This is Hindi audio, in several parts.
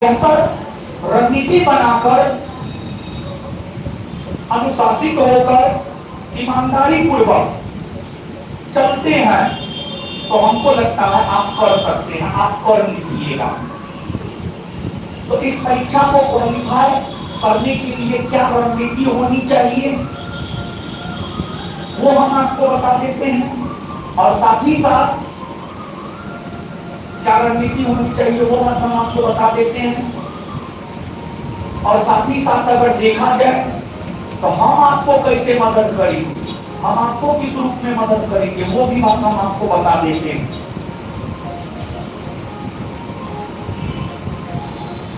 बेहतर रणनीति बनाकर अनुशासित होकर ईमानदारी पूर्वक चलते हैं तो हमको लगता है आप कर सकते हैं, आप कर लीजिएगा। तो इस परीक्षा को क्वालिफाई करने के लिए क्या रणनीति होनी चाहिए वो हम आपको बता देते हैं, और साथ ही साथ क्या रणनीति होनी चाहिए वो बात हम आपको बता देते हैं। और साथ ही साथ अगर देखा जाए तो हम आपको कैसे मदद करेंगे, हम आपको किस रूप में मदद करेंगे वो भी बात हम आपको बता देते हैं।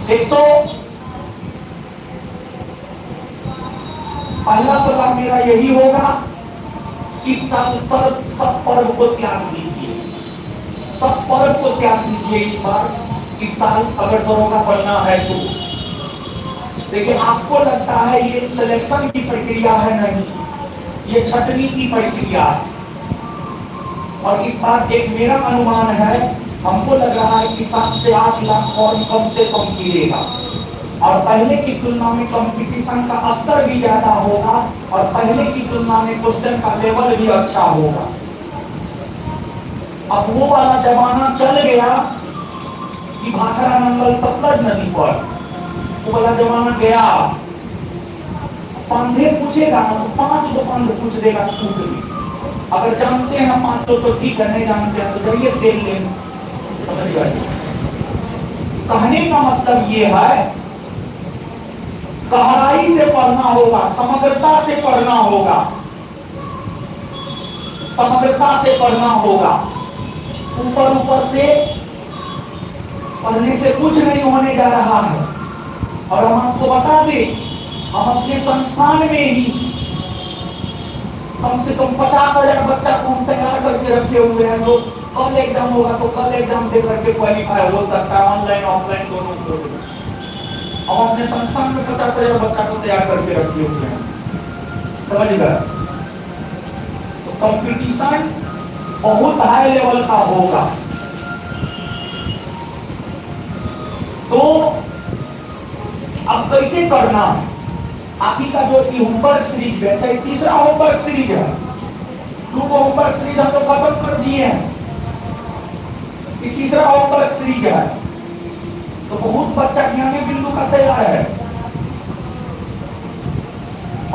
एक तो पहला सलाह मेरा यही होगा कि सब पर्व को त्याग दीजिए, सब पर्व को त्याग दीजिए। इस साल अगर दरोगा बनना है तो देखिए, आपको लगता है ये सिलेक्शन की प्रक्रिया है, नहीं, ये छटनी की प्रक्रिया है। और इस बार एक मेरा अनुमान है, हमको लग रहा है कि 7 से 8 लाख फॉर्म कम से कम गिरेगा, और पहले की तुलना में कंपटीशन का स्तर भी ज्यादा होगा, और पहले की तुलना में क्वेश्चन का लेवल भी अच्छा होगा। अब वो वाला जमाना चल गया कि भाखरा नंगल सतलज नदी पर, वो वाला जमाना गया। पंधे पूछेगा ना तो 5 गो पंध पूछ देगा छूट भी। अगर जानते हैं 5 तो ठीक है, नहीं जानते हैं तो जाइए तेल ले। समझ गए? कहने का मतलब ये है, गहराई से पढ़ना होगा, समग्रता से पढ़ना होगा, समग्रता से पढ़ना होगा। ऊपर ऊपर से पढ़ने से कुछ नहीं होने जा रहा है। और हम आपको बता दें, हम अपने संस्थान में ही कम से कम 50,000 बच्चा को हम तैयार करके रखे हुए हैं। तो कल एग्जाम होगा तो कल एग्जाम दे करके क्वालिफाई हो सकता है, ऑनलाइन ऑफलाइन दोनों को। हम अपने संस्थान में 50,000 बच्चा को तैयार करके रखे हुए हैं। समझ गए? तो कंपटीशन बहुत हाई लेवल का होगा। तो अब कैसे करना? आप ही का जो होमवर्क सीरीज है, चाहे तीसरा होमवर्क सीरीज है, 2 होमवर्क सीरीज हम लोग खत्म कर दिए हैं, तीसरा होमवर्क सीरीज है, तो बहुत बच्चा ज्ञानी बिंदु का तैयार है।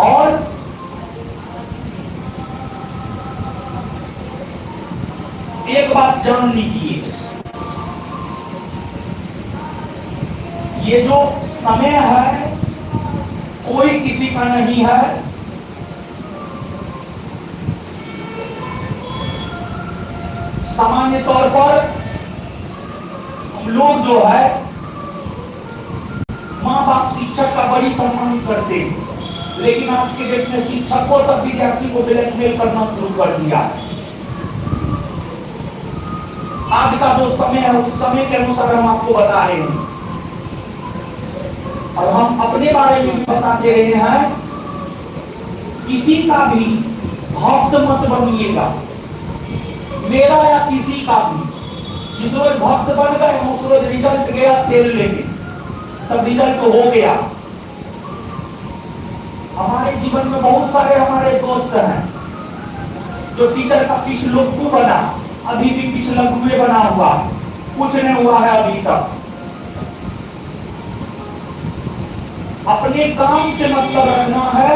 और एक बात जान लीजिए, ये जो समय है कोई किसी का नहीं है। सामान्य तौर पर हम लोग जो है माँ बाप शिक्षक का बड़ी सम्मान करते हैं, लेकिन आज के डेट में शिक्षकों सब विद्यार्थी को ब्लैकमेल करना शुरू कर दिया है। आज का जो समय है उस समय के अनुसार हम आपको बता रहे हैं, और हम अपने बारे में भी बताते रहे हैं। किसी का भी भक्त मत बनिएगा, मेरा या किसी का भी। जिस रोज भक्त बन गए उस रोज रिजल्ट गया तेल लेके, तब रिजल्ट हो गया। हमारे जीवन में बहुत सारे हमारे दोस्त हैं जो टीचर का पिछ लघु बना, अभी भी पिछ लघु बना हुआ, कुछ नहीं हुआ है अभी तक। अपने काम से मतलब रखना है,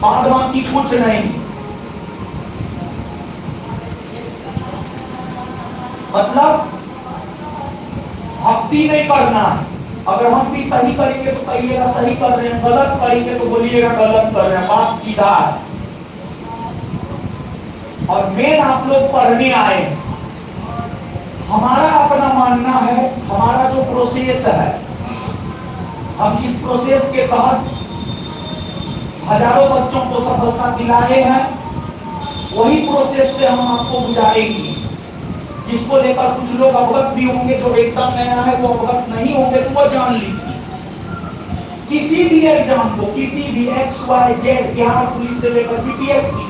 बाद बाकी कुछ नहीं। मतलब भक्ति नहीं करना। अगर हम भी सही करेंगे तो कहिएगा सही कर रहे हैं, गलत करेंगे तो बोलिएगा गलत कर रहे हैं। बात सीधा है। और मेन आप लोग पढ़ने आए, हमारा अपना मानना है, हमारा जो प्रोसेस है, हम इस प्रोसेस के तहत हजारों बच्चों को सफलता दिलाए हैं। वही प्रोसेस से हम आपको गुजारेंगे, जिसको लेकर कुछ लोग अवगत भी होंगे, जो एकदम नया है वो अवगत नहीं होंगे, तो वो जान लीजिए। किसी भी एग्जाम को, किसी भी XYZ, बिहार पुलिस से लेकर बीपीएससी,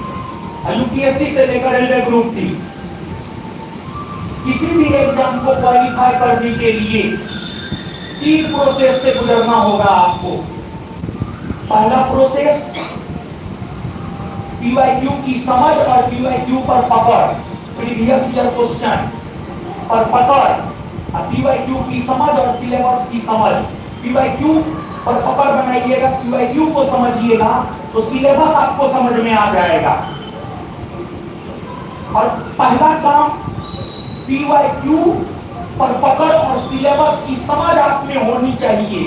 यूपीएससी से लेकर रेलवे ग्रुप डी, किसी भी एग्जाम को क्वालिफाई करने के लिए तीन प्रोसेस से गुजरना होगा आपको। पहला प्रोसेस पीवाईक्यू की समझ और पीवाईक्यू पर पकड़, प्रीवियस ईयर क्वेश्चन पर पकड़, और पीवाईक्यू की समझ और सिलेबस की समझ। पीवाईक्यू पर पकड़ बनाइएगा, पीवाईक्यू को समझिएगा तो सिलेबस आपको समझ में आ जाएगा। और पहला काम पीवाईक्यू पर पकड़ और सिलेबस की समझ आप में होनी चाहिए।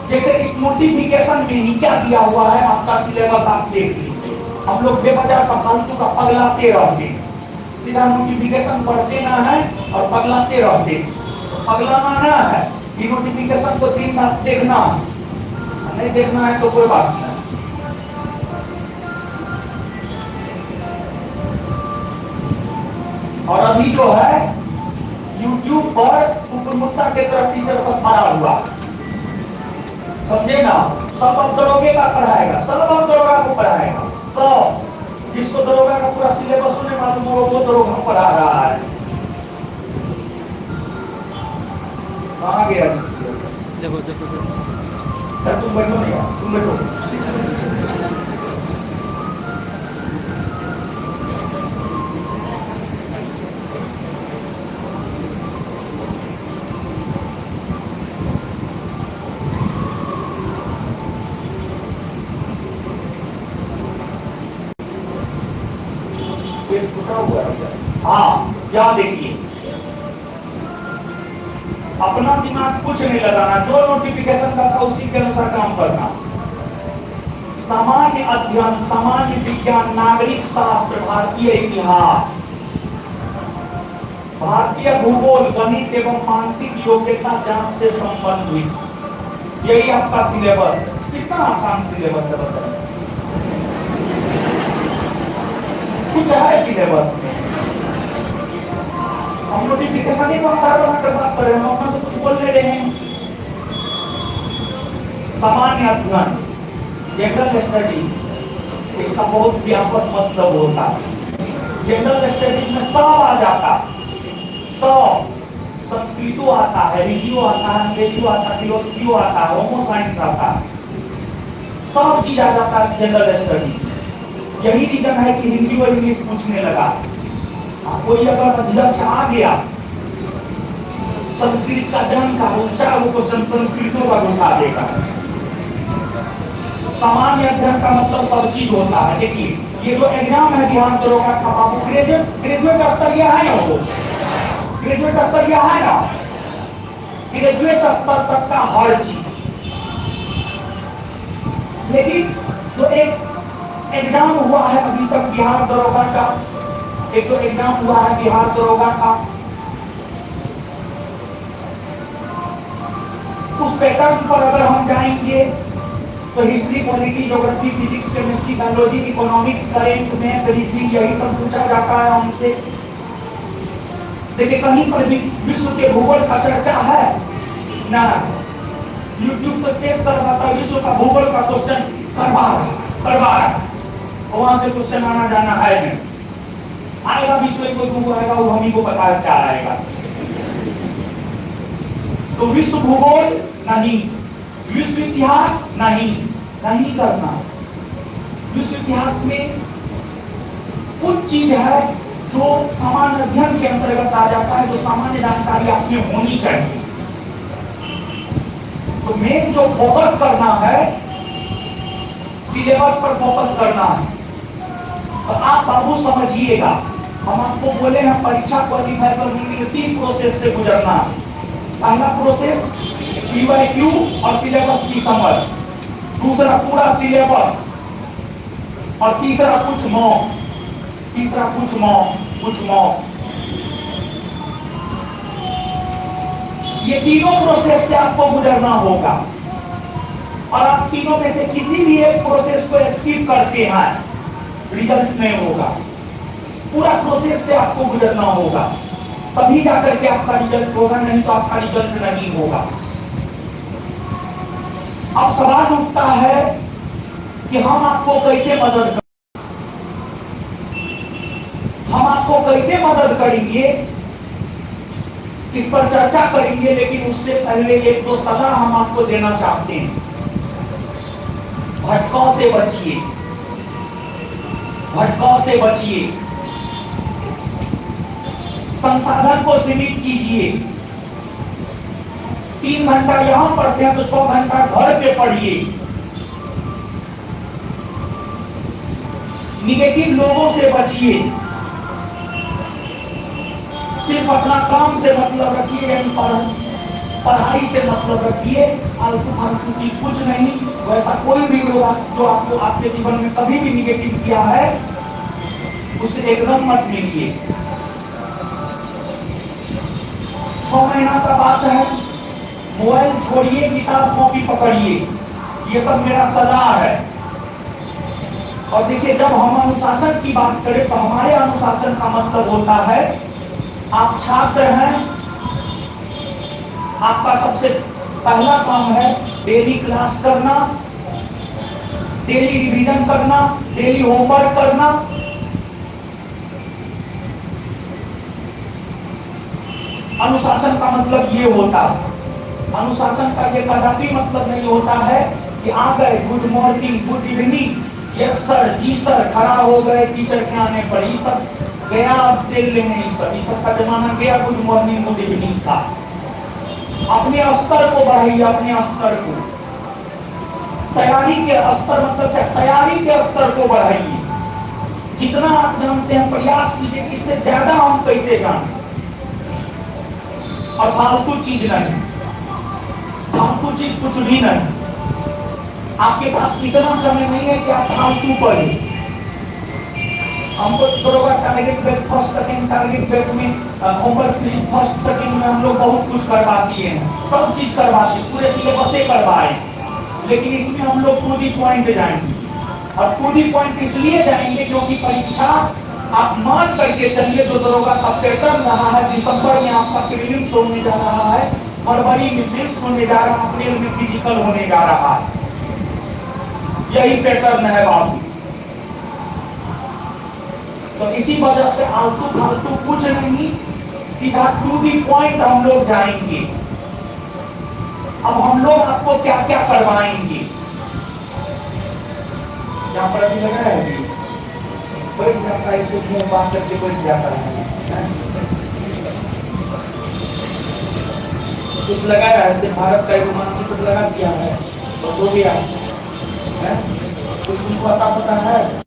जैसे इस नोटिफिकेशन में ही क्या दिया हुआ है, आपका सिलेबस आप देख लीजिए। हम लोग बेवजह का फालतू का पगलाते रहते हैं, सीधा नोटिफिकेशन पढ़ते ना है और पगलाते रहते हैं। तो पगलाना ना है, ये नोटिफिकेशन को दिन रात देखना है, नहीं देखना है तो कोई बात नहीं। और अभी जो है YouTube पर उपमुक्ता के तरफ टीचर सब भरा हुआ, समझे ना, सब अब दरोगे का पढ़ाएगा, सब अब दरोगा को पढ़ाएगा, सब जिसको दरोगा का पूरा सिलेबस होने मालूम हो वो दरोगा पढ़ा रहा है। कहाँ गया देखो देखो देखो, तुम बैठो नहीं, तुम बैठो। हाँ, क्या देखिए, अपना दिमाग कुछ नहीं लगाना, जो नोटिफिकेशन का था उसी के अनुसार काम करना। सामान्य अध्ययन, सामान्य विज्ञान, नागरिक शास्त्र, भारतीय इतिहास, भारतीय भूगोल, गणित एवं मानसिक योग्यता जांच से संबंधित, यही आपका सिलेबस। कितना आसान सिलेबस है बताइए, कुछ है सिलेबस में। हम नोटिफिकेशन ही बनाकर बात कर रहे हैं, हम अपना तो कुछ बोल ले रहे हैं। सामान्य अध्ययन, जनरल स्टडी, इसका बहुत व्यापक मतलब होता है। जनरल स्टडी में सब आ जाता, सब, संस्कृतो आता है, हिंदी आता है, अंग्रेजी आता है, फिलोसफी आता है, होमो साइंस आता है, सब चीज आ जाता है जनरल स्टडी। यही रीजन है कि हिंदी और इंग्लिश पूछने लगा। कोई अगर अध्यक्ष आ गया संस्कृत का जानकार, चार क्वेश्चन संस्कृतों का घुसा देगा। सामान्य अध्ययन का मतलब सब चीज होता है। देखिए, ये जो एग्जाम है बिहार दरोगा का, बाबू ग्रेजुएट स्तरीय है ना, वो ग्रेजुएट स्तरीय है ना, ग्रेजुएट स्तर तक का हर चीज। लेकिन जो एक एग्जाम हुआ है अभी तक बिहार दरोगा का, एक तो एग्जाम हुआ है बिहार दरोगा का, उस पैटर्न पर अगर हम जाएंगे तो history, polity, geography, physics, chemistry, biology, economics, current, math, reasoning, यही सब पूछा जाता है हमसे। देखिए, कहीं पर भी विश्व के भूगोल का चर्चा है ना, यूट्यूब पर सेव करवाता विश्व का भूगोल का क्वेश्चन करवा, वहां से क्वेश्चन आना जाना है नहीं, आएगा भी कोई भूगोल आएगा, वो हम ही को पता क्या आएगा। तो विश्व भूगोल नहीं, विश्व इतिहास नहीं करना। विश्व इतिहास में कुछ चीज है जो सामान्य अध्ययन के अंतर्गत आ जाता है, जो सामान्य जानकारी आप में होनी चाहिए। तो मेन जो फोकस करना है, सिलेबस पर फोकस करना है। तो आप बाबू समझिएगा, हम आपको बोले हैं परीक्षा क्वालिफाई करने के लिए 3 प्रोसेस से गुजरना है। पहला प्रोसेस पीवाईक्यू और सिलेबस की समझ, दूसरा पूरा सिलेबस, और तीसरा कुछ मॉक, ये तीनों प्रोसेस से आपको गुजरना होगा। और आप तीनों में से किसी भी एक प्रोसेस को स्किप करते हैं, रिजल्ट नहीं होगा। पूरा प्रोसेस से आपको गुजरना होगा, तभी जाकर के आपका रिजल्ट होगा, नहीं तो आपका रिजल्ट नहीं होगा। अब सवाल उठता है कि हम आपको कैसे मदद करेंगे। इस पर चर्चा करेंगे, लेकिन उससे पहले एक दो सलाह हम आपको देना चाहते हैं। भटकाव से बचिए, भटकाव से बचिए, संसाधन को सीमित कीजिए। 3 घंटा यहां पढ़ते हैं तो 6 घंटा घर पे पढ़िए। निगेटिव लोगों से बचिए, सिर्फ अपना काम से मतलब रखिए, यानी पढ़ाई से मतलब रखिए। फालतू फालतू चीज कुछ नहीं। वैसा कोई भी लोग जो आपको आपके जीवन में कभी भी निगेटिव किया है, उसे एकदम मत लीजिए। 6 महीना का बात है, मोबाइल छोड़िए, किताब कॉपी पकड़िए। ये सब मेरा सलाह है। और देखिए, जब हम अनुशासन की बात करें तो हमारे अनुशासन का मतलब होता है, आप छात्र हैं, आपका सबसे पहला काम है डेली क्लास करना, डेली रिवीजन करना, डेली होमवर्क करना। अनुशासन का मतलब ये होता है। अनुशासन का ये कदापि मतलब नहीं होता है कि आ गए, good morning, good evening, yes sir, जी सर, खड़ा हो गए, टीचर के आने पर। ये सब गया, अब तेल लेने, ये सब का जमाना गया। गुड मॉर्निंग, गुड इवनिंग का अपने स्तर को बढ़ाइए, अपने स्तर को। तैयारी के स्तर मतलब क्या? तैयारी के स्तर को बढ़ाइए। जितना आप जानते हैं प्रयास कीजिए कि इससे ज्यादा हम कैसे जाने। और फालतू चीज नहीं, फालतू चीज कुछ भी नहीं। आपके पास इतना समय नहीं है कि आप फालतू पढ़े। हमको दरोगा target batch first second target batch में होमवर्क 3 फर्स्ट सेकंड में हम लोग बहुत कुछ करवा दिए हैं, सब चीज करवा दी, पूरे सिलेबस करवाए। लेकिन इसमें हम लोग टू दी पॉइंट जाएंगे। और टू दी पॉइंट इसलिए जाएंगे क्योंकि परीक्षा आप मान करके चलिए, जो दरोगा का पैटर्न रहा है, दिसंबर में आपका प्रीलिम्स होने जा रहा है, फरवरी में मेंस होने जा रहा है, अप्रैल में फिजिकल होने जा रहा है। यही पैटर्न है बाबू। तो इसी वजह से आलतू फालतू कुछ नहीं, सीधा टू दी पॉइंट हम लोग जाएंगे। अब हम लोग आपको क्या क्या करवाएंगे, यहाँ पर अभी लगा है, बैठ जाता है, इससे मुंह बात करके बैठ जाता है। कुछ लगाया है, इससे भारत का एक मानचित्र लगा दिया है, बस हो गया है। कुछ तुमको पता है?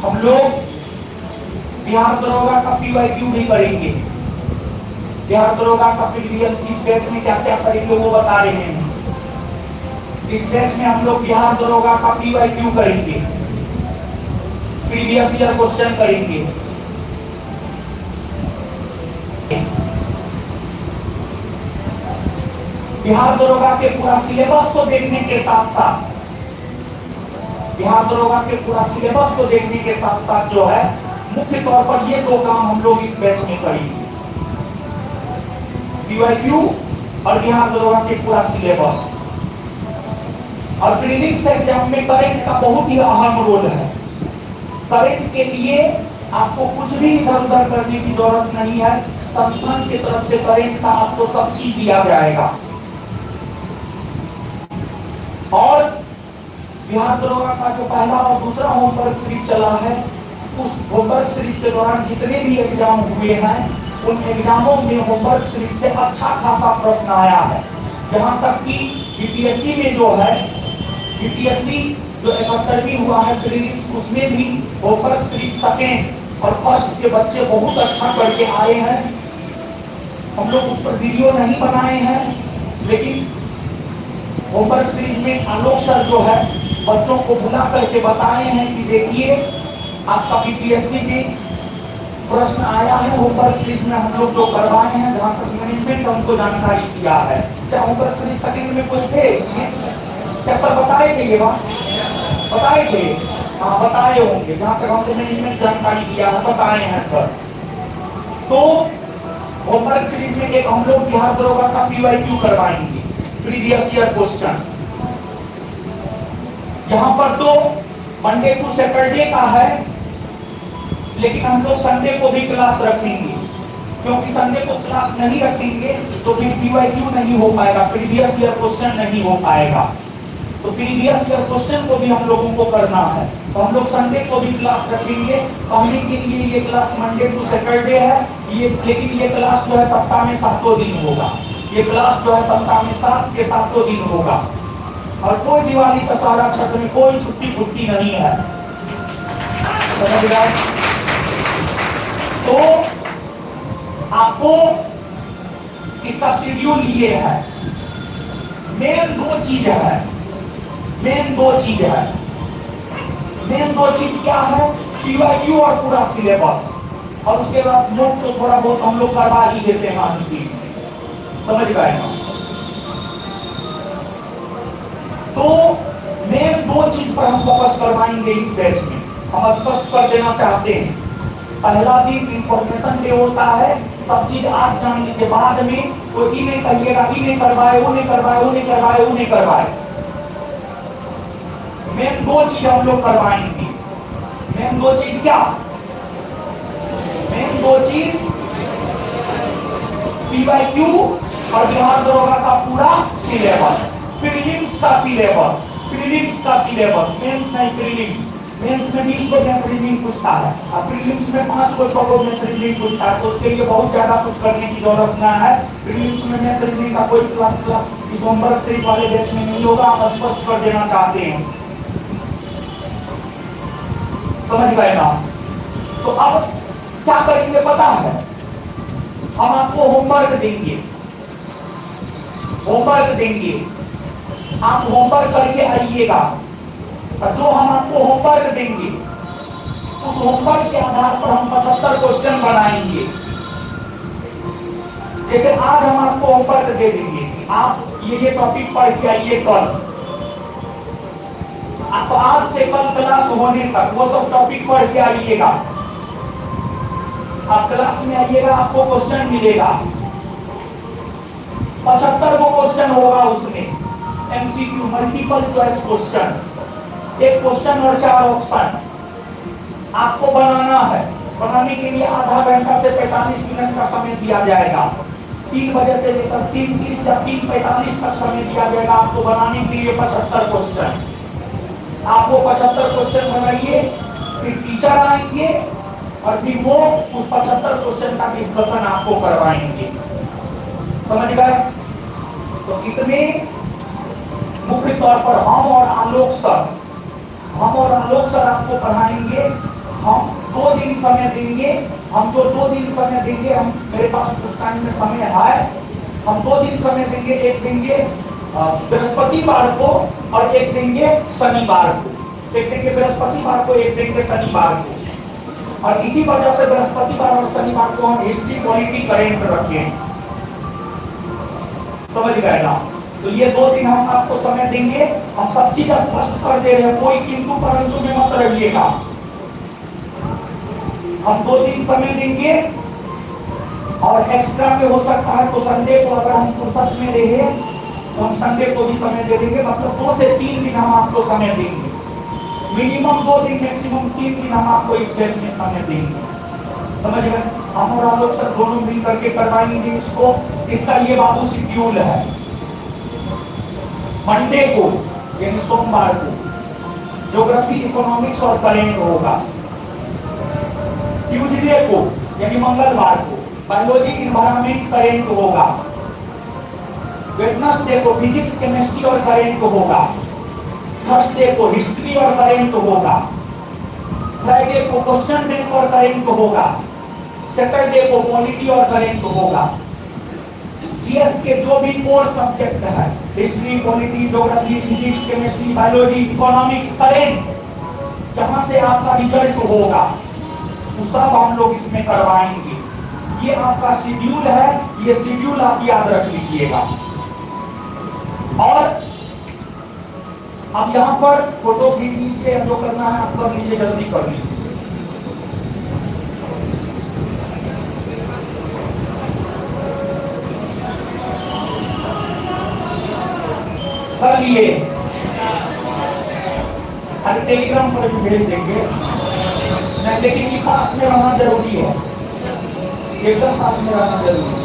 हम लोग बिहार दरोगा का PYQ भी करेंगे। बिहार दरोगा का प्रीवियस इस बैच में क्या क्या करेंगे वो बता रहे हैं। इस बैच में हम लोग बिहार दरोगा का PYQ करेंगे, प्रीवियस ईयर क्वेश्चन करेंगे। बिहार दरोगा के पूरा सिलेबस को देखने के साथ साथ जो है मुख्य तौर पर ये दो काम हम लोग इस बैच में करेंगे, PYQ और बिहार दरोगा के पूरा सिलेबस। और प्रीलिम्स एग्जाम में करेंट का बहुत ही अहम रोल है। करेंट के लिए आपको कुछ भी इधर उधर करने की जरूरत नहीं है, संस्थान की तरफ से करेंट का आपको सब चीज दिया जाएगा। और बिहार दरोगा का जो पहला और दूसरा होमवर्क सीरीज चला है, उस होमवर्क सीरीज के दौरान जितने भी एग्जाम हुए हैं उन एग्जामों में होमवर्क सीरीज से अच्छा खासा प्रश्न आया है। यहाँ तक कि बीपीएससी में जो है, बीपीएससी जो 71वीं हुआ है प्रीलिम्स, उसमें भी होमवर्क सीरीज सेकेंड और फर्स्ट के बच्चे बहुत अच्छा करके आए हैं। हम लोग उस पर वीडियो नहीं बनाए हैं, लेकिन होमवर्क सीरीज में आलोक सर जो है बच्चों को बुला करके बताए हैं कि देखिए आपका बीपीएससी में प्रश्न आया है। होमवर्क सीरीज में हम लोग जो करवाए हैं, जहाँ तक मैनेजमेंट हमको जानकारी दिया है। क्या होमवर्क सीरीज सेकेंड में कुछ थे क्या सर? बताए थे ये बात? बताए थे? हाँ बताए होंगे, जहाँ तक हमको मैनेजमेंट जानकारी दिया है बताए हैं सर। तो होमवर्क सीरीज में एक हम लोग बिहार दरोगा का PYQ करवाएंगे, प्रीवियस ईयर क्वेश्चन। यहाँ पर तो मंडे टू सैटरडे का है, लेकिन हम लोग संडे को भी क्लास रखेंगे, क्योंकि संडे को क्लास नहीं रखेंगे तो फिर PYQ नहीं हो पाएगा, प्रीवियस ईयर क्वेश्चन नहीं हो पाएगा। तो प्रीवियस ईयर क्वेश्चन को भी हम लोगों को करना है, तो हम लोग संडे को भी क्लास रखेंगे। पढ़ने के लिए ये क्लास मंडे टू सैटरडे है, ये लेकिन ये क्लास जो है सप्ताह में 7 दिन होगा। ये क्लास जो है सप्ताह में 7 के 7 दिन होगा। और कोई दिवाली दशहरा छठ में कोई छुट्टी नहीं है, समझ गए? तो आपको इसका शेड्यूल ये है, मेन दो चीज है। मेन दो चीज क्या है? PYQ और पूरा सिलेबस, और उसके बाद नोट तो थोड़ा बहुत हम लोग करवा ही देते हैं आदमी, समझ गए ना? तो मेन दो चीज पर हम फोकस करवाएंगे इस बैच में। हम स्पष्ट कर देना चाहते हैं, पहला दिन इंफॉर्मेशन डे होता है, सब चीज आज जानने के बाद में कोई नहीं कहिएगा ही नहीं करवाए, वो नहीं करवाए, वो नहीं करवाए, वो नहीं करवाए। मेन दो चीज हम लोग करवाएंगे। मेन दो चीज क्या? मेन दो चीज PYQ और बिहार दरोगा का पूरा सिलेबस, प्रीलिम्स का सिलेबस, मेंस नहीं प्रीलिम्स। मेंस में 20 को में प्रीलिम पूछता है, और प्रीलिम्स में 5 को 6 को में प्रीलिम पूछता है, तो उसके लिए बहुत ज्यादा कुछ करने की जरूरत ना है। प्रीलिम्स में प्रीलिम का कोई क्लास इस होमवर्क सीरीज वाले बैच में नहीं होगा, आप स्पष्ट कर देना चाहते हैं, समझ गए ना? तो अब क्या करेंगे पता है? हम आपको होमवर्क देंगे, आप होमवर्क करके आइएगा। और जो हम आपको होमवर्क देंगे उस होमवर्क के आधार पर हम 75 क्वेश्चन बनाएंगे। जैसे आज हम आपको होमवर्क दे देंगे, आप ये टॉपिक पढ़ के आइए कल, आप आज से कल क्लास होने तक वो सब टॉपिक पढ़ के आइएगा। आप क्लास में आइएगा, आपको क्वेश्चन मिलेगा, 75 को क्वेश्चन होगा, उसमें MCQ मल्टीपल चॉइस क्वेश्चन, एक क्वेश्चन और 4 ऑप्शन आपको बनाना है। बनाने के लिए आधा घंटा से 45 मिनट का समय दिया जाएगा। 3 बजे से लेकर 3:30 या 3:45 तक समय दिया जाएगा आपको बनाने के लिए 75 क्वेश्चन। आपको 75 क्वेश्चन बनाइए, फिर टीचर आएंगे और फिर वो उस 75 क्वेश्चन का डिस्कशन आपको करवाएंगे, समझ गए? तो इसमें मुख्य तौर पर हम और आलोक सर आपको पढ़ाएंगे। हम 2 दिन समय देंगे, हम जो 2 दिन समय देंगे, हम मेरे पास कुछ टाइम में समय है, हम 2 दिन समय देंगे। एक देंगे बृहस्पतिवार को और एक देंगे शनिवार को। एक देंगे बृहस्पतिवार को, एक देंगे शनिवार को। और इसी वजह से बृहस्पतिवार और शनिवार को हम हिस्ट्री, पॉलिटी, करेंट रखे हैं। समझ गए ना? तो ये 2 दिन हम आपको समय देंगे। हम सब चीज स्पष्ट कर दे रहे हैं, कोई किंतु परंतु में मत रहिएगा। हम 2 दिन समय देंगे और एक्स्ट्रा में हो सकता है तो संडे को अगर हम फुर्सत में रहे तो हम संडे को भी समय दे देंगे। मतलब 2 से 3 दिन हम आपको समय देंगे। मिनिमम 2 दिन, मैक्सिमम 3 दिन हम आपको इस बैच में समय देंगे। समझ गए? हम और आप लोग सब दोनों मिल करके करवाएंगे इसको। इसका ये बाबू शेड्यूल है। मंडे को यानी सोमवार को ज्योग्राफी, इकोनॉमिक्स और करेंट होगा। ट्यूसडे को यानी मंगलवार को बायोलॉजी, इन्वायरमेंट, करेंट होगा। वेडनेसडे को फिजिक्स, केमिस्ट्री और करेंट होगा। थर्सडे को हिस्ट्री और करेंट होगा। फ्राइडे को क्वेश्चन बैंक और करेंट होगा। सैटरडे को पॉलिटी और करेंट होगा। जीएस के जो भी कोर सब्जेक्ट है, history, polity, geography, physics, chemistry, biology, economics, current, जहां से आपका रिजल्ट होगा वो सब हम लोग इसमें करवाएंगे। ये आपका शेड्यूल है, ये शेड्यूल आप याद रख लीजिएगा। और अब यहाँ पर फोटो खींच लीजिए, जो करना है आप कर लीजिए, जल्दी कर लीजिए। कर लिए? अरे टेलीग्राम पर भी भेज देंगे नहीं, लेकिन ये पास में रहना जरूरी है, एकदम पास में रहना जरूरी है।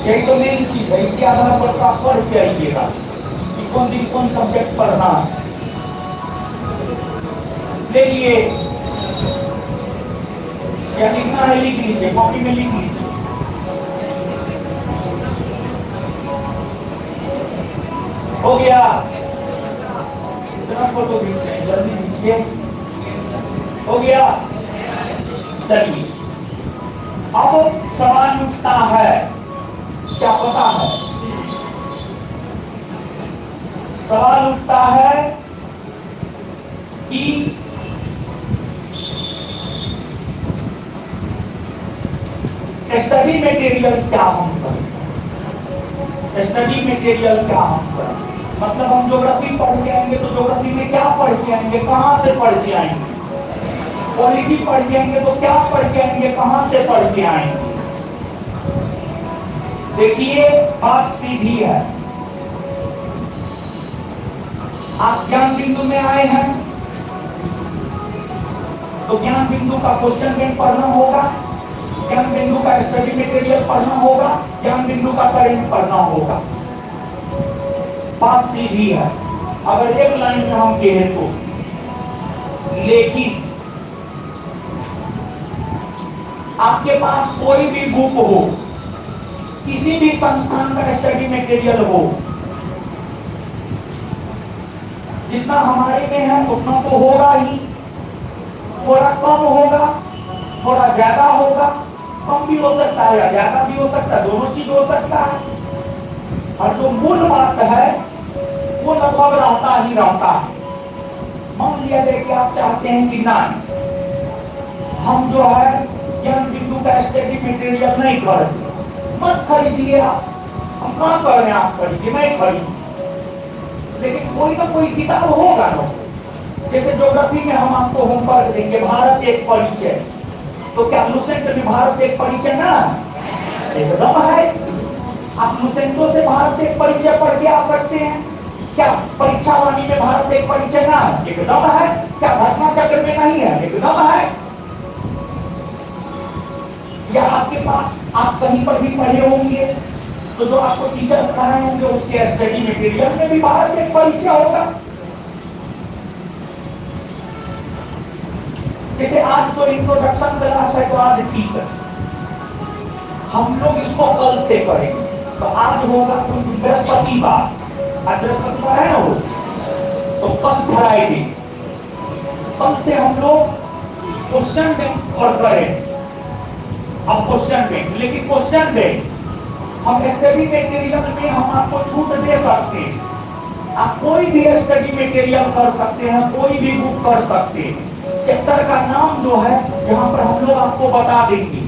यही तो मेन चीज है। इसी आधार पर आप पढ़ के आइएगा कि कौन दिन कौन सब्जेक्ट पढ़ना है। ले लिए? या लिखना है लिख लीजिए, कॉपी में लिख लीजिए। हो गया? इतना फोटो खींचते हैं, जल्दी खींचिए। हो गया? चलिए, अब सवाल उठता है, क्या पता है? सवाल उठता है कि स्टडी मटेरियल क्या हम करें? स्टडी मटेरियल क्या हम करें? मतलब हम ज्योग्राफी पढ़ के आएंगे तो ज्योग्राफी में क्या पढ़ के आएंगे, कहां से पढ़ के आएंगे? पॉलिटी पढ़ के आएंगे तो क्या पढ़ के आएंगे, कहां से पढ़ के आएंगे? देखिए, बात सीधी है। आप ज्ञान बिंदु में आए हैं तो ज्ञान बिंदु का क्वेश्चन बैंक पढ़ना होगा, ज्ञान बिंदु का स्टडी मटेरियल पढ़ना होगा, ज्ञान बिंदु का करेंट पढ़ना होगा। बात सीधी है। अगर एक लाइन में हम कहें तो, लेकिन आपके पास कोई भी बुक हो, किसी भी संस्थान का स्टडी मटेरियल हो, जितना हमारे में है उतना तो होगा ही। थोड़ा कम होगा, थोड़ा ज्यादा होगा, कम भी हो सकता है या ज्यादा भी हो सकता है, दोनों चीज हो सकता है। और जो मूल बात है वो लगभग रहता ही रहता है। मान लिया जाए कि आप चाहते हैं कि ना, हम जो है ज्ञान बिंदु का स्टडी मटेरियल नहीं खरीदते, मत खरीदिए आप। हम कहाँ कर रहे हैं आप खरीदिए, मैं खरीद, लेकिन कोई ना कोई किताब होगा ना। जैसे ज्योग्राफी में हम आपको होमवर्क देंगे, भारत एक परिचय, तो क्या लुसेंट में भारत एक परिचय ना एकदम है? आप लुसेंटो से भारत एक परिचय पढ़ के आ सकते हैं। क्या परीक्षा वाणी में भारत एक परिचय ना एकदम है? क्या घटना चक्र में नहीं है? एकदम है। या आपके पास आप कहीं पर भी पढ़े होंगे तो जो आपको टीचर पढ़ाए होंगे उसके स्टडी मटेरियल में भी भारत एक परिचय होगा। जैसे आज तो इंट्रोडक्शन क्लास है तो आज ठीक है, हम लोग इसको कल से करेंगे। तो आज होगा बृहस्पतिवार, आज बृहस्पतिवार है ना वो, तो कल फ्राइडे, कल से हम लोग क्वेश्चन बैंक और करेंट। अब क्वेश्चन बैंक, लेकिन क्वेश्चन बैंक हम स्टडी मटेरियल में हम आपको छूट दे सकते हैं। आप कोई भी स्टडी मटेरियल कर सकते हैं, कोई भी बुक कर सकते हैं। चैप्टर का नाम जो है यहाँ पर हम लोग आपको बता देंगे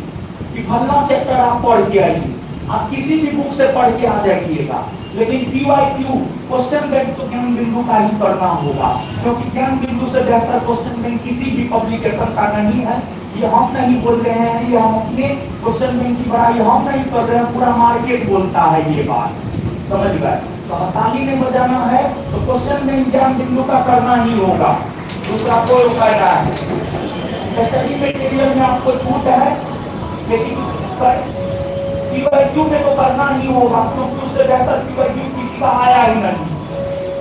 कि फलना चैप्टर आप पढ़ के आइए। आप किसी भी बुक से पढ़ के आ जाइएगा, लेकिन PYQ क्वेश्चन बैंक तो ज्ञान बिंदु का ही करना होगा, क्योंकि ज्ञान बिंदु से बेहतर क्वेश्चन बैंक किसी भी पब्लिकेशन का नहीं है। ये हम नहीं बोल रहे हैं, ये हम अपने क्वेश्चन बैंक की बड़ाई हम नहीं कर रहे हैं, पूरा मार्केट बोलता है ये बात, समझ गए। तो ताली में बजाना है तो क्वेश्चन बैंक ज्ञान बिंदु का करना ही होगा, दूसरा कोई उपाय नहीं है। स्टडी मटेरियल में आपको छूट है, लेकिन PYQ में तो करना ही होगा, क्योंकि उससे बेहतर PYQ किसी का आया ही नहीं,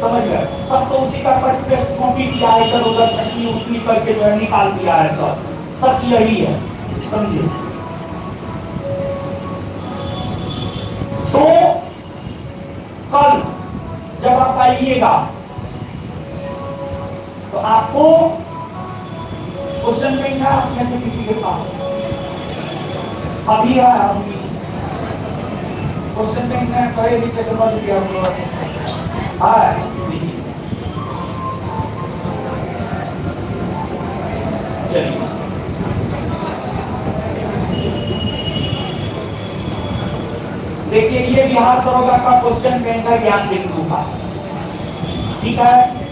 समझ गए। सब तो उसी का टेस्ट कॉपी किया है, इधर उधर चटनी उतनी करके जो है निकाल दिया है। सच यही है, समझिए। तो कल जब आप आइएगा तो आपको क्वेश्चन बैंक है आप में से किसी के पास अभी है, अभी क्वेश्चन बैंक में करे नीचे समझ लिया हम लोग चलिए। देखिए ये बिहार दरोगा का क्वेश्चन बैंक है ज्ञान बिंदु का, ठीक है।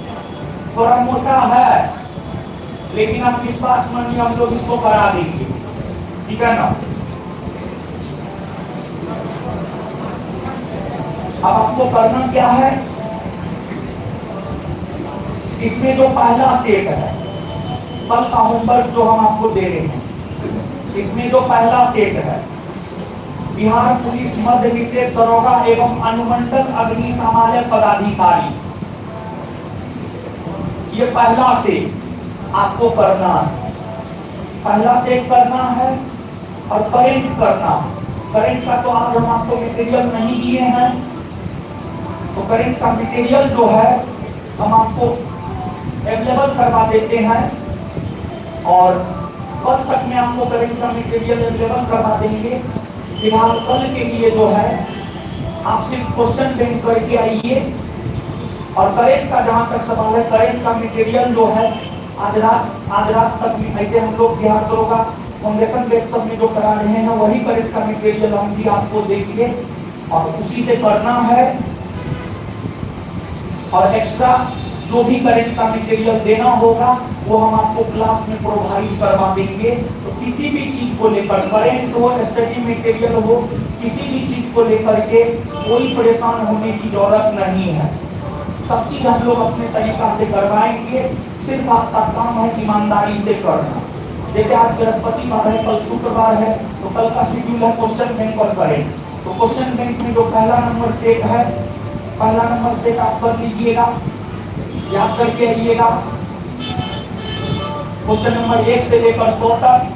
थोड़ा मोटा है, लेकिन आप विश्वास मानिए हम लोग इसको करा देंगे, ठीक है ना। अब आपको करना क्या है, इसमें जो पहला सेट है, कल का होमवर्क जो हम आपको दे रहे हैं, इसमें जो पहला सेट है बिहार पुलिस मध्य निषेध दरोगा एवं अनुमंडल अग्निशमन पदाधिकारी, ये पहला सेट आपको करना है। पहला सेट करना है और करेंट करना। करेंट का तो आज हम आपको मटेरियल नहीं दिए हैं, तो करेंट का मटेरियल जो है हम आपको अवेलेबल करवा देते हैं, और कल तक में आपको करेंट का मटेरियल अवेलेबल करवा देंगे। फिलहाल कल के लिए जो है आप सिर्फ क्वेश्चन बैंक करके आइए, और करेंट का जहां तक सवाल है, करेंट का मटेरियल जो है आज रात तक में, ऐसे हम लोग बिहार दरोगा फाउंडेशन बैच सब में जो करा रहे हैं वही करेंट का मटेरियल हम भी आपको देंगे और उसी से करना है। और एक्स्ट्रा जो भी करेंट का मटेरियल देना होगा वो हम आपको क्लास में प्रोवाइड करवा देंगे। तो किसी भी चीज को लेकर, करेंट हो, स्टडी मटेरियल हो, किसी भी चीज को लेकर के कोई परेशान होने की जरूरत नहीं है। सब चीज हम लोग अपने तरीका से करवाएंगे, सिर्फ आपका काम है ईमानदारी से करना। जैसे आज बृहस्पतिवार है, कल शुक्रवार है, तो कल का शेड्यूल है क्वेश्चन बैंक और करेंट। तो क्वेश्चन बैंक में जो पहला नंबर सेट है, पहला नंबर सेट आप कर लीजिएगा, याद करके आइएगा। क्वेश्चन नंबर 1 से लेकर 100 तक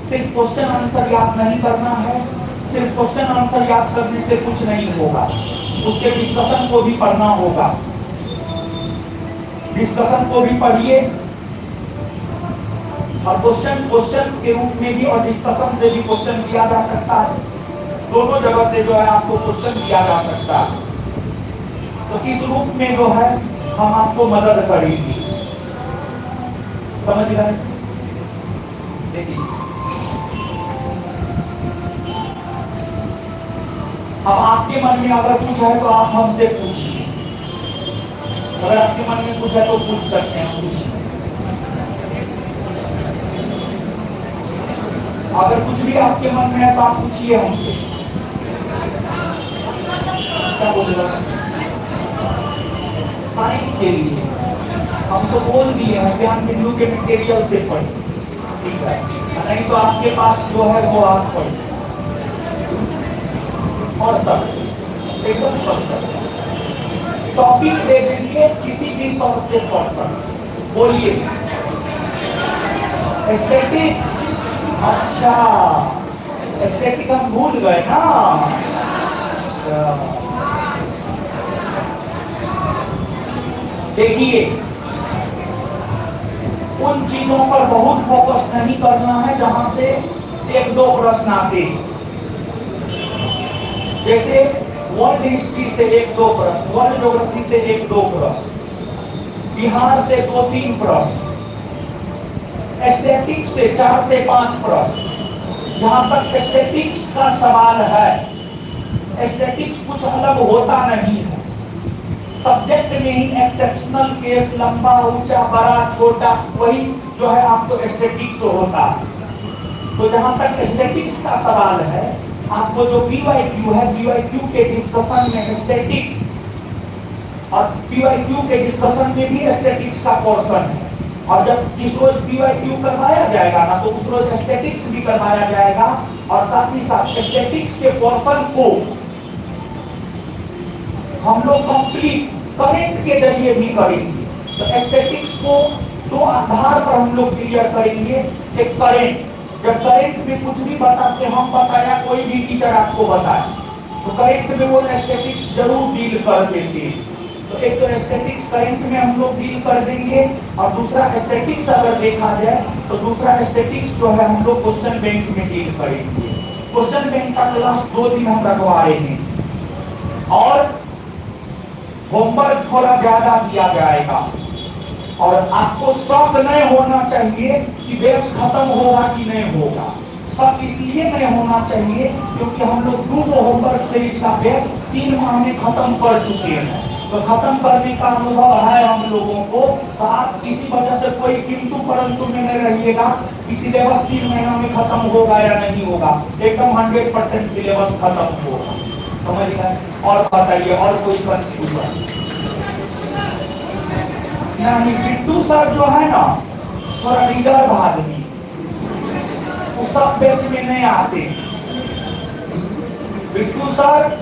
सिर्फ क्वेश्चन आंसर याद नहीं करना है। सिर्फ क्वेश्चन आंसर याद करने से कुछ नहीं होगा, उसके डिस्कशन को भी पढ़ना होगा। डिस्कशन को भी पढ़िए, और क्वेश्चन के रूप में भी और डिस्कशन से भी क्वेश्चन दिया जा सकता है। दोनों जगह से जो है आपको क्वेश्चन दिया जा सकता है। तो इस रूप में जो है हम आपको मदद करेंगे, समझ गए। देखिए अब आपके मन में अगर कुछ है तो आप हमसे पूछिए, अगर आपके मन में कुछ है तो पूछ सकते हैं, पूछिए। अगर कुछ भी आपके मन में है तो आप पूछिए हमसे। क्या बोल रहे हैं? साइंस के लिए हम तो बोल दिए हैं ज्ञान बिंदु के मटेरियल से पढ़े, ठीक है। नहीं तो आपके पास जो है वो आप पढ़े, और सब एकदम सब टॉपिक दे देंगे, किसी भी सोर्स से पढ़ सकते। बोलिए एस्थेटिक्स, अच्छा एस्थेटिक हम भूल गए ना। देखिए उन चीजों पर बहुत फोकस नहीं करना है जहां से एक दो प्रश्न आते हैं। जैसे वर्ल्ड हिस्ट्री से एक दो प्रश्न, वर्ल्ड ज्योग्राफी से एक दो प्रश्न, बिहार से 2-3 प्रश्न, एस्थेटिक्स से 4 से 5 प्रश्न। जहां तक एस्थेटिक्स का सवाल है, एस्थेटिक्स कुछ अलग होता नहीं है, सब्जेक्ट में ही एक्सेप्शनल केस, लंबा ऊंचा बड़ा छोटा, वही जो है आपको एस्थेटिक्स होता है। तो जहां तक एस्थेटिक्स का सवाल है, आपको जो पीवाईक्यू है, पीवाईक्यू के डिस्कशन में एस्थेटिक्स, और पीवाईक्यू के डिस्कशन में भी एस्थेटिक्स का पोर्शन है। और जब जिस रोज पीवाईक्यू करवाया जाएगा ना, तो उस रोज एस्थेटिक्स भी करवाया जाएगा, और साथ ही साथ एस्थेटिक्स के पोर्शन को हम लोग कंप्लीट करंट के जरिए भी करेंगे। तो एस्थेटिक्स को दो आधार पर हम लोग क्लियर करेंगे। एक करंट, जब करंट में कुछ भी बताते हम बताया, कोई भी टीचर आपको बताए, तो करंट में वो एस्थेटिक्स जरूर डील कर देते हैं। तो एक तो एस्थेटिक्स करंट में हम लोग डील कर देंगे, और दूसरा एस्थेटिक्स अगर देखा जाए तो दूसरा एस्थेटिक्स जो है हम लोग क्वेश्चन बैंक में डील करेंगे। क्वेश्चन बैंक का क्लास 2 दिन हम रखवा रहे हैं, और होमवर्क थोड़ा ज्यादा दिया जाएगा। और आपको शक नहीं होना चाहिए कि बैच खत्म होगा कि नहीं होगा। शक इसलिए नहीं होना चाहिए क्योंकि हम लोग 2 होमवर्क सीरीज का बैच 3 माह में खत्म कर चुके हैं। तो खत्म करने का अनुभव है हम लोगों को, तो आप किसी वजह से कोई किंतु परंतु में नहीं रहिएगा कि सिलेबस 3 महीना में खत्म होगा या नहीं होगा। एकदम 100% सिलेबस खत्म होगा, समझ गए। और बताइए, और कोई कंफ्यूजन नहीं? बिट्टू सर जो है ना, थोड़ा रिजर्व आदमी, वो सब बैच में नहीं आते। बिट्टू सर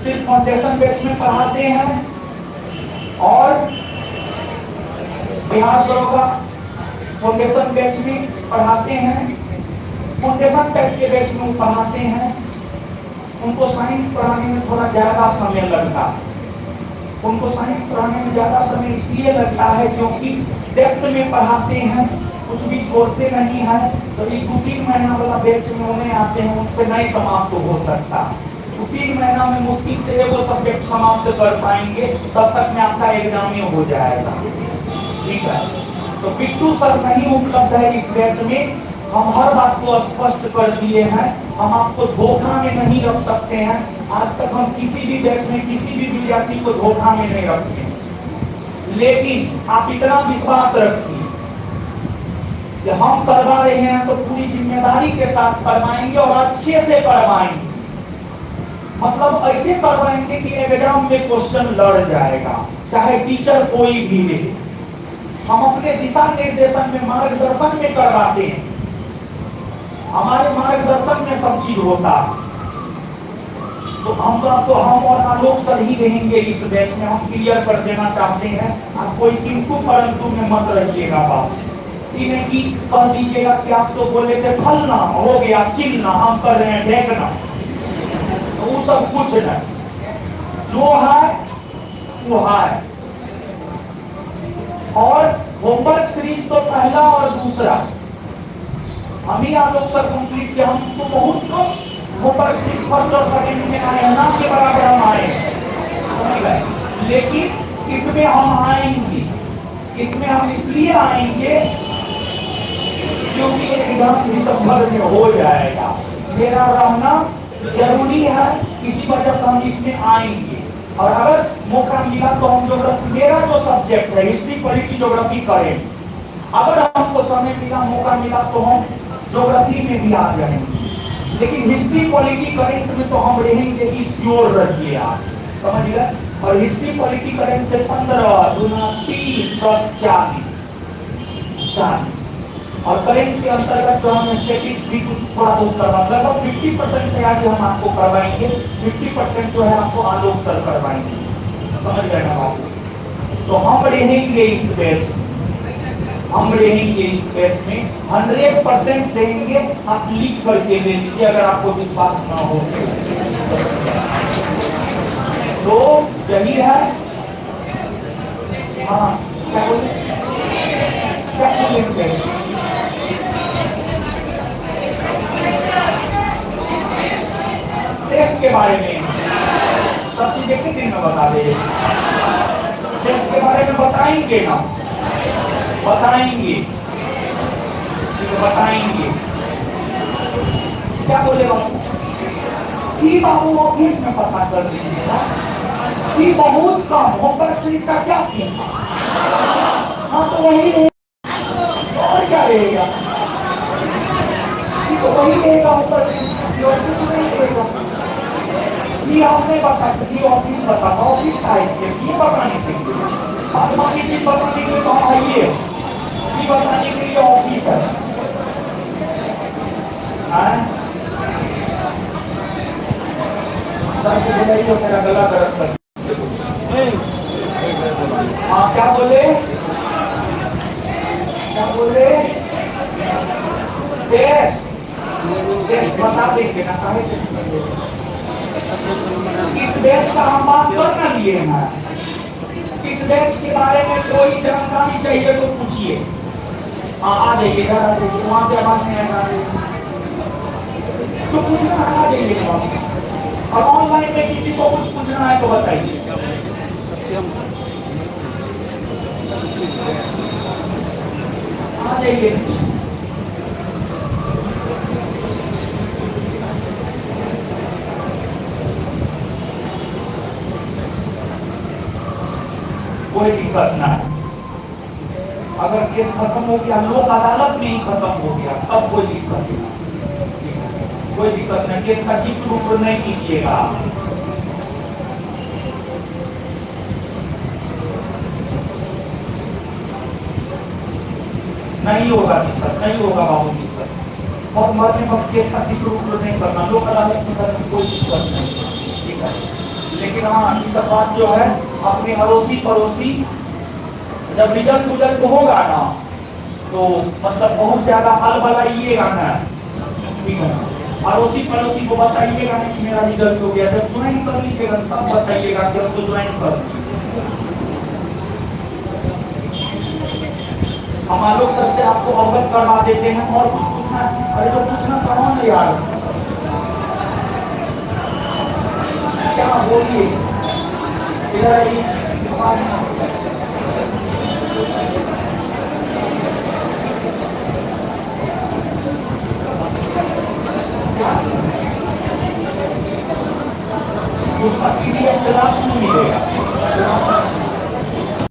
सिर्फ फाउंडेशन बैच में पढ़ाते हैं, और बिहार दरोगा फाउंडेशन बैच में पढ़ाते हैं। फाउंडेशन टाइप के बैच में पढ़ाते हैं। उनको साइंस पढ़ाने में थोड़ा ज्यादा समय लगता है। उनको साइंस पढ़ाने में ज्यादा समय इसलिए लगता है क्योंकि डेप्थ में पढ़ाते हैं, कुछ भी छोड़ते नहीं है। तो ये 2-3 महीना वाला बैच में उन्हें आते हैं, उनसे नहीं समाप्त हो सकता। 3 महीना में मुश्किल से वो सब्जेक्ट समाप्त कर पाएंगे, तब तक में आपका एग्जाम ही हो जाएगा। ठीक है, तो बिट्टू सर नहीं उपलब्ध है इस बैच में। हम हर बात को स्पष्ट कर दिए हैं, हम आपको धोखा में नहीं रख सकते हैं। आज तक हम किसी भी बैच में किसी भी विद्यार्थी को धोखा में नहीं रखते। लेकिन आप इतना विश्वास रखिए कि हम करवा रहे हैं तो पूरी जिम्मेदारी के साथ करवाएंगे, और अच्छे से करवाएंगे। मतलब ऐसे करवाएंगे कि एग्जाम में क्वेश्चन लड़ जाएगा, चाहे टीचर कोई भी ले। हम अपने दिशा निर्देशन में, मार्गदर्शन में करवाते हैं। हमारे मार्गदर्शन में सब चीज होता है। तो हम और आलोक सर ही रहेंगे इस बैच में। हम क्लियर कर देना चाहते हैं, आप कोई किंतु परंतु में मत रहिएगा। बात इन्हें की कह दीजिएगा कि आप तो बोले थे फलना हो गया, चिलना हम कर रहे हैं देखना, तो वो सब कुछ नहीं, जो है वो है। और होमवर्क सीरीज तो पहला और दूसरा हम ही आलोक सर कंप्लीट किया। हम तो बहुत कम होमवर्क सीरीज फर्स्ट और सेकंड में आए हैं, नाम के बराबर हम आए, समझ गए। लेकिन इसमें हम आएंगे, इसमें हम इसलिए आएंगे क्योंकि एग्जाम दिसंबर में हो जाएगा। मेरा रहना जरूरी है, इसी वजह से हम इसमें आएंगे। और अगर मौका मिला तो हम ज्योग्राफी, मेरा जो सब्जेक्ट है हिस्ट्री पॉलिटी ज्योग्राफी करें। अगर हमको समय मिला, मौका मिला तो हम ज्योग्राफी में भी आ जाएंगे। लेकिन हिस्ट्री पॉलिटी करेंट में तो हम रहेंगे ही, श्योर रखिए आप, समझ गए। और हिस्ट्री पॉलिटी करेंट से 15 दूना 30 प्लस 40। और करेंट के अंतर्गत जो हम स्टैटिस्टिक्स भी कुछ थोड़ा बहुत करवा, लगभग 50% तैयारी हम आपको करवाएंगे, 50% जो है आपको आलोक सर करवाएंगे, समझ गए ना बात। तो हम रहेंगे इस बैच, हम रहेंगे इस बैच में 100% देंगे। आप लिख करके ले लीजिए अगर आपको विश्वास ना हो तो। यही है। हाँ क्या बोले? टेस्ट के बारे में सब चीजें कितने दिन में बता दे? टेस्ट के बारे में बताएंगे ना? बताएंगे, बताएंगे। क्या बोले बाबू? कि बाबू ऑफिस में पता कर दीजिएगा कि बहुत कम हो, पर इसका क्या कीमत? हाँ तो वही नहीं, और क्या रहेगा? तो वही रहेगा ऊपर से, और कुछ नहीं रहेगा। ये आपने बता कि ऑफिस बता, ऑफिस का है ये बताने के लिए, आत्मा की चीज बताने के लिए तो आइए, ये बताने के लिए ऑफिस है। सर को बोला ही मेरा गला दर्द कर। हाँ क्या बोले? क्या बोले? टेस्ट टेस्ट बता देंगे ना, काहे इस बैच का हम बात कर ना लिए हैं। इस बैच के बारे में कोई जानकारी चाहिए तो पूछिए। हाँ आ जाइए, घर आ जाइए, वहां से आवाज नहीं आ रही तो पूछना आ जाइए। अब ऑनलाइन में किसी को कुछ पूछना है तो बताइए। आ जाइए। कोई दिक्कत ना है। अगर केस खत्म हो गया, लोक अदालत में ही खत्म हो गया, तब कोई दिक्कत नहीं, कोई दिक्कत नहीं। केस का जिक्र रूप नहीं कीजिएगा। नहीं होगा दिक्कत, नहीं होगा बाबू दिक्कत। और मरने वक्त केस का जिक्र रूप नहीं करना, लोक अदालत में करने कोई दिक्कत नहीं, ठीक है। लेकिन हाँ इस बात जो है, अपने अड़ोसी पड़ोसी जब रिजल्ट होगा ना, तो मतलब बहुत ज्यादा हल बनाइएगा ना, ठीक है। अड़ोसी पड़ोसी को बताइएगा कि मेरा रिजल्ट हो गया, जब ज्वाइन कर लीजिएगा तब बताइएगा कि हम तो ज्वाइन कर। हमारे लोग सबसे आपको अवगत करवा देते हैं। और कुछ पूछना? अरे तो पूछना करो ना यार, क्या बोलिए? उसका पीडीएफ क्लास में मिलेगा।